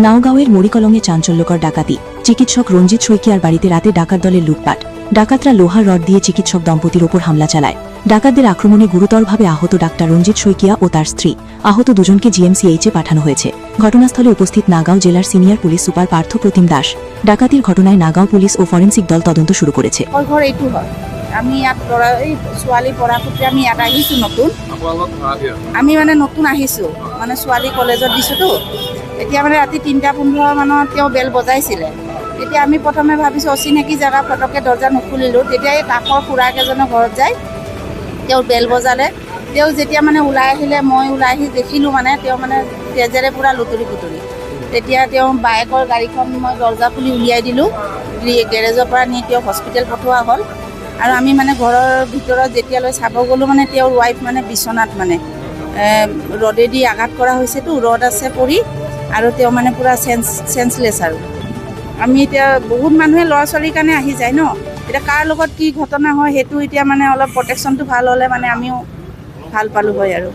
নাওগাঁওয়ের মরিকলঙে চাঞ্চল্যকর ডাকাতি। চিকিৎসক রঞ্জিত শইকিয়ার বাড়িতে রাতে ডাকাত দলের লুটপাট। ডাকাতরা লোহার রড দিয়ে চিকিৎসক দম্পতির ওপর হামলা চালায়। ডাকাতদের আক্রমণে গুরুতরভাবে আহত ডাক্তার রঞ্জিত শইকিয়া ও তার স্ত্রী। আহত দুজনকে জিএমসিএইচে পাঠানো হয়েছে। ঘটনাস্থলে উপস্থিত নাগাঁও জেলার সিনিয়র পুলিশ সুপার পার্থ প্রতিম দাস। ডাকাতির ঘটনায় নাগাঁও পুলিশ ও ফরেন্সিক দল তদন্ত শুরু করেছে। আমি ইয়াত এই ছোৱালী পঢ়া সূত্ৰে আমি ইয়াত আহিছোঁ নতুন। আমি মানে নতুন আহিছোঁ, মানে ছোৱালী কলেজত দিছোঁতো। এতিয়া মানে ৰাতি 3:15 মানত তেওঁ বেল বজাইছিলে। তেতিয়া আমি প্ৰথমে ভাবিছোঁ অচিনাকি জেগা, ফটককৈ দৰ্জা নুখুলিলোঁ। তেতিয়া এই কাষৰ খুৰাক এজনৰ ঘৰত যায় তেওঁ বেল বজালে। তেওঁ যেতিয়া মানে ওলাই আহিলে, মই ওলাই আহি দেখিলোঁ মানে তেওঁ মানে তেজেৰে পূৰা লুতুৰি পুতুৰি। তেতিয়া তেওঁ বাইকৰ গাড়ীখন মই দৰ্জা খুলি উলিয়াই দিলোঁ। গেৰেজৰ পৰা নি তেওঁ হস্পিটেল পঠোৱা হ'ল। আৰু আমি মানে ঘৰৰ ভিতৰত যেতিয়ালৈ চাব গ'লোঁ মানে তেওঁৰ ৱাইফ মানে বিচনাত মানে ৰডেদি আঘাত কৰা হৈছেতো, ৰড আছে পৰি, আৰু তেওঁ মানে পূৰা চেঞ্চলেছ। আৰু আমি এতিয়া বহুত মানুহে ল'ৰা ছোৱালীৰ কাৰণে আহি যায় ন, এতিয়া কাৰ লগত কি ঘটনা হয় সেইটো এতিয়া মানে অলপ প্ৰটেকশ্যনটো ভাল হ'লে মানে আমিও ভাল পালোঁ হয় আৰু